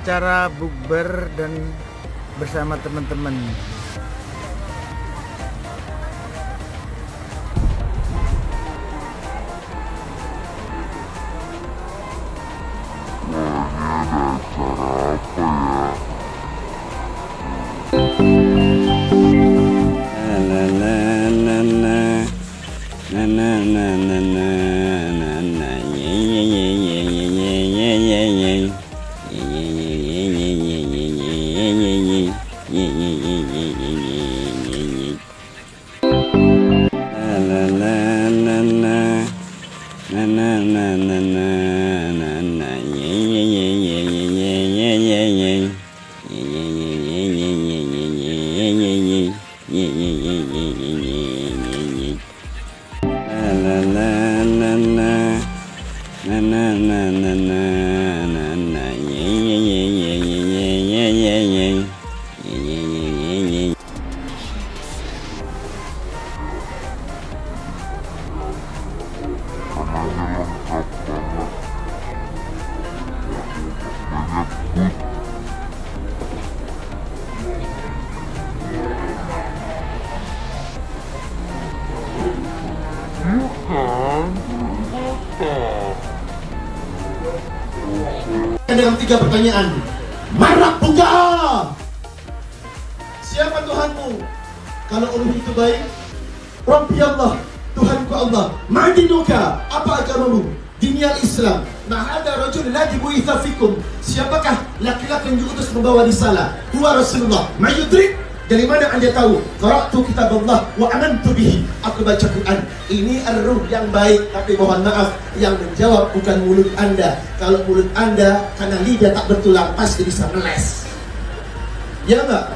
acara bukber dan bersama teman-teman. Dengan 3 pertanyaan. Marabuka! Siapa Tuhanmu? Kalau Allah itu baik, Rabbi Allah, Tuhanku Allah. Ma'dinuka, apa agamamu? Dini al-Islam. Ma'ada rajul ladhi bu'itha fikum. Siapakah laki-laki yang diutus membawa risalah? Huwa Rasulullah. Ma'yudrik. Dari mana anda tahu? Qara'tu kitab Allah wa amantu bihi. Aku baca Quran. Ini ar-ruh yang baik. Tapi mohon maaf, yang menjawab bukan mulut anda. Kalau mulut anda, karena lidah tak bertulang, pasti bisa meles. Ya enggak?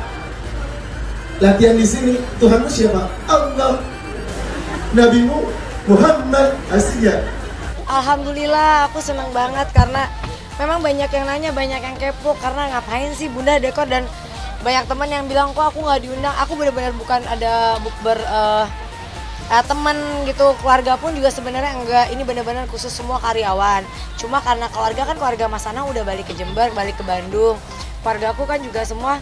Latihan di sini. Tuhanmu siapa? Allah. Nabimu Muhammad. Asik ya? Alhamdulillah, aku senang banget karena memang banyak yang nanya, banyak yang kepo. Karena ngapain sih Bunda dekor, dan banyak teman yang bilang kok aku nggak diundang. Aku benar-benar bukan ada bukber teman gitu, keluarga pun juga sebenarnya enggak. Ini benar-benar khusus semua karyawan. Cuma karena keluarga kan keluarga Mas Anang udah balik ke Jember, balik ke Bandung. Keluarga aku kan juga semua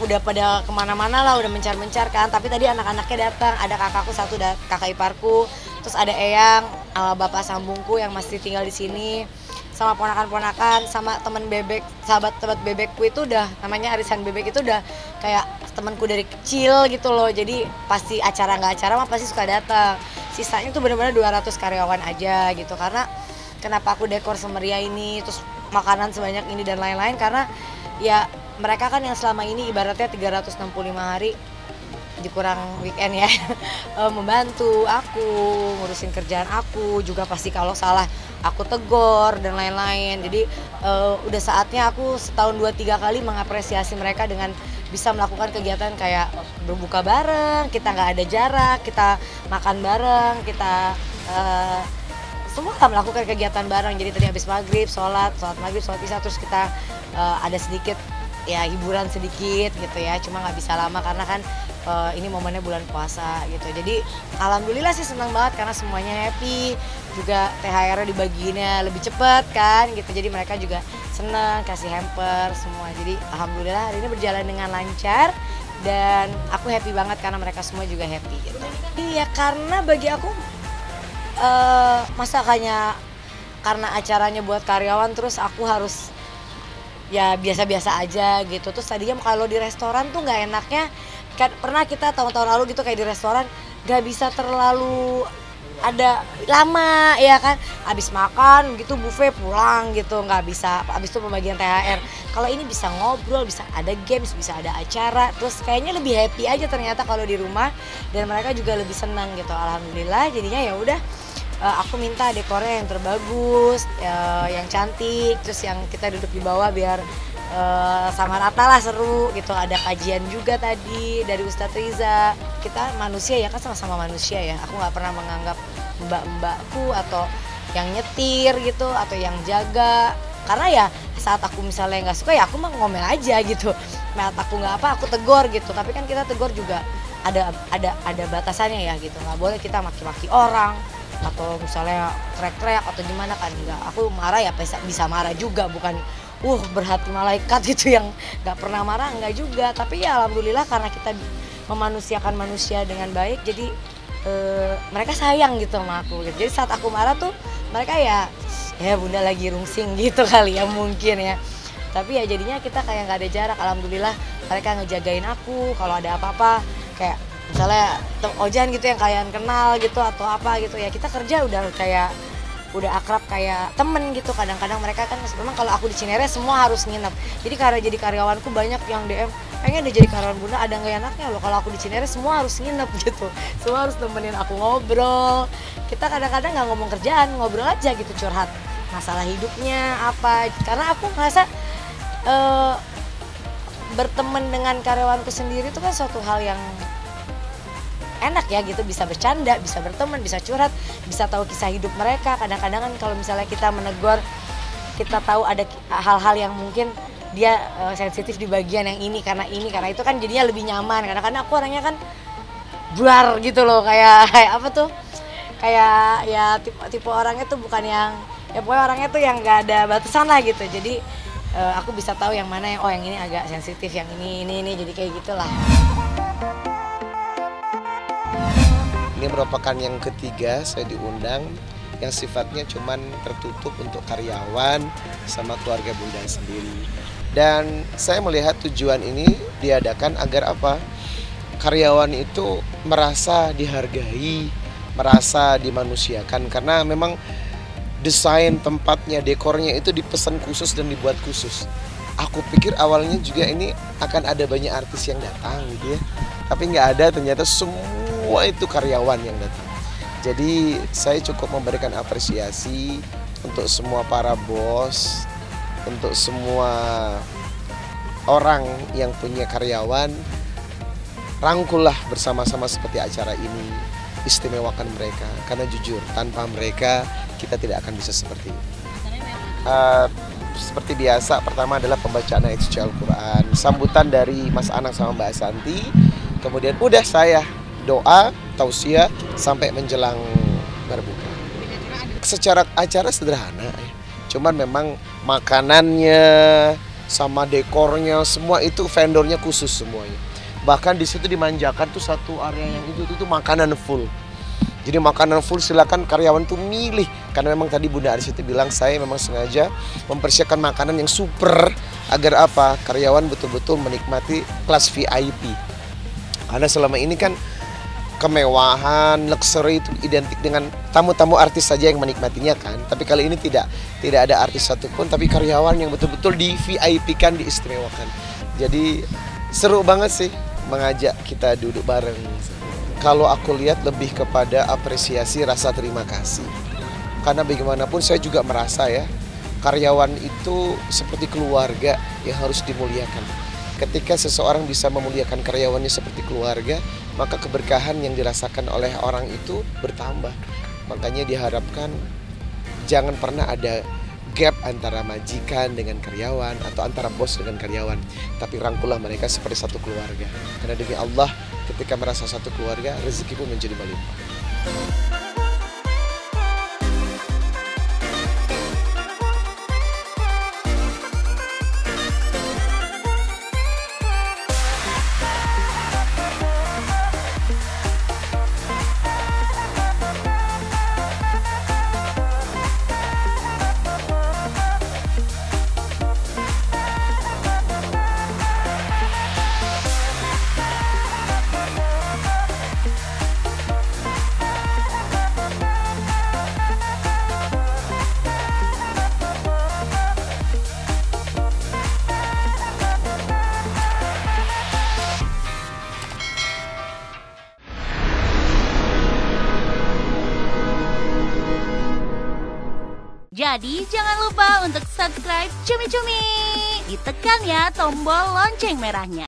udah pada kemana-mana lah, udah mencar-mencar kan. Tapi tadi anak-anaknya datang, ada kakakku satu, kakak iparku, terus ada Eyang, bapak sambungku yang masih tinggal di sini, sama ponakan-ponakan, sama temen bebek, sahabat bebekku itu udah namanya arisan bebek, itu udah kayak temanku dari kecil gitu loh. Jadi pasti acara nggak acara mah pasti suka datang. Sisanya tuh benar-benar 200 karyawan aja gitu. Karena kenapa aku dekor semeriah ini, terus makanan sebanyak ini dan lain-lain, karena ya mereka kan yang selama ini ibaratnya 365 hari dikurang weekend ya membantu aku ngurusin kerjaan aku juga, pasti kalau salah aku tegor dan lain-lain. Jadi udah saatnya aku setahun 2-3 kali mengapresiasi mereka dengan bisa melakukan kegiatan kayak berbuka bareng, kita nggak ada jarak, kita makan bareng, kita semua melakukan kegiatan bareng. Jadi tadi habis maghrib sholat maghrib, sholat isya, terus kita ada sedikit ya hiburan sedikit gitu ya, cuma nggak bisa lama karena kan ini momennya bulan puasa gitu. Jadi alhamdulillah sih senang banget karena semuanya happy, juga THR dibagiinnya lebih cepat kan gitu. Jadi mereka juga senang, kasih hamper semua. Jadi alhamdulillah hari ini berjalan dengan lancar dan aku happy banget karena mereka semua juga happy gitu. Iya, karena bagi aku masakannya karena acaranya buat karyawan, terus aku harus ya biasa-biasa aja gitu. Terus tadinya kalau di restoran tuh nggak enaknya kan, pernah kita tahun-tahun lalu gitu kayak di restoran nggak bisa terlalu ada lama ya kan, habis makan gitu buffet pulang gitu, nggak bisa. Habis itu pembagian THR. Kalau ini bisa ngobrol, bisa ada games, bisa ada acara, terus kayaknya lebih happy aja ternyata kalau di rumah, dan mereka juga lebih senang gitu. Alhamdulillah jadinya ya udah. Aku minta dekornya yang terbagus, yang cantik, terus yang kita duduk di bawah biar sama rata lah, seru gitu. Ada kajian juga tadi dari Ustadz Riza. Kita manusia ya kan, sama-sama manusia ya. Aku nggak pernah menganggap mbak-mbakku atau yang nyetir gitu atau yang jaga. Karena ya saat aku misalnya nggak suka ya aku mah ngomel aja gitu. Saat aku nggak apa aku tegur gitu. Tapi kan kita tegur juga ada batasannya ya gitu. Nggak boleh kita maki-maki orang atau misalnya teriak-teriak atau gimana kan. Enggak, aku marah ya bisa marah juga, bukan berhati malaikat gitu yang nggak pernah marah, nggak juga. Tapi ya alhamdulillah karena kita memanusiakan manusia dengan baik, jadi mereka sayang gitu sama aku gitu. Jadi saat aku marah tuh mereka ya bunda lagi rungsing gitu kali ya mungkin ya. Tapi ya jadinya kita kayak nggak ada jarak. Alhamdulillah mereka ngejagain aku kalau ada apa-apa, kayak misalnya Ojan gitu yang kalian kenal gitu atau apa gitu ya, kita kerja udah akrab kayak temen gitu. Kadang-kadang mereka kan memang kalau aku di Cinere semua harus nginep, jadi karena jadi karyawanku banyak yang DM pengen udah jadi karyawan bunda, ada nggak enaknya loh kalau aku di Cinere semua harus nginep gitu, semua harus nemenin aku ngobrol. Kita kadang-kadang nggak ngomong kerjaan, ngobrol aja gitu, curhat masalah hidupnya apa, karena aku ngerasa berteman dengan karyawanku sendiri itu kan suatu hal yang enak ya gitu, bisa bercanda, bisa berteman, bisa curhat, bisa tahu kisah hidup mereka. Kadang-kadang kan kalau misalnya kita menegur, kita tahu ada hal-hal yang mungkin dia sensitif di bagian yang ini karena itu kan jadinya lebih nyaman. Kadang-kadang aku orangnya kan buar gitu loh, kayak apa tuh, kayak ya tipe orangnya tuh bukan yang ya pokoknya orangnya tuh yang nggak ada batasan lah gitu. Jadi aku bisa tahu yang mana yang yang ini agak sensitif, yang ini jadi kayak gitulah. Ini merupakan yang ketiga saya diundang yang sifatnya cuman tertutup untuk karyawan sama keluarga bunda sendiri. Dan saya melihat tujuan ini diadakan agar apa? Karyawan itu merasa dihargai, merasa dimanusiakan, karena memang desain tempatnya, dekornya itu dipesan khusus dan dibuat khusus. Aku pikir awalnya juga ini akan ada banyak artis yang datang gitu ya, tapi nggak ada, ternyata semua itu karyawan yang datang. Jadi saya cukup memberikan apresiasi untuk semua para bos, untuk semua orang yang punya karyawan. Rangkullah bersama-sama seperti acara ini, istimewakan mereka, karena jujur tanpa mereka kita tidak akan bisa seperti ini. Seperti biasa, pertama adalah pembacaan ayat suci Al-Quran, sambutan dari Mas Anang sama Mbak Santi, kemudian udah saya doa, tausiah sampai menjelang berbuka. Secara acara sederhana ya, cuman memang makanannya sama dekornya semua itu vendornya khusus semuanya. Bahkan di situ dimanjakan tuh satu area yang itu makanan full. Jadi makanan full, silakan karyawan tuh milih, karena memang tadi Bunda Aris itu bilang saya memang sengaja mempersiapkan makanan yang super agar apa? Karyawan betul-betul menikmati kelas VIP. Karena selama ini kan kemewahan, luxury itu identik dengan tamu-tamu artis saja yang menikmatinya kan. Tapi kali ini tidak ada artis satupun, tapi karyawan yang betul-betul di VIP-kan, diistimewakan. Jadi seru banget sih mengajak kita duduk bareng. Kalau aku lihat lebih kepada apresiasi, rasa terima kasih. Karena bagaimanapun saya juga merasa ya, karyawan itu seperti keluarga yang harus dimuliakan. Ketika seseorang bisa memuliakan karyawannya seperti keluarga, maka keberkahan yang dirasakan oleh orang itu bertambah. Makanya diharapkan jangan pernah ada gap antara majikan dengan karyawan atau antara bos dengan karyawan, tapi rangkullah mereka seperti satu keluarga. Karena demi Allah, ketika merasa satu keluarga, rezeki pun menjadi melimpah. Jadi jangan lupa untuk subscribe Cumi Cumi. Ditekan ya tombol lonceng merahnya.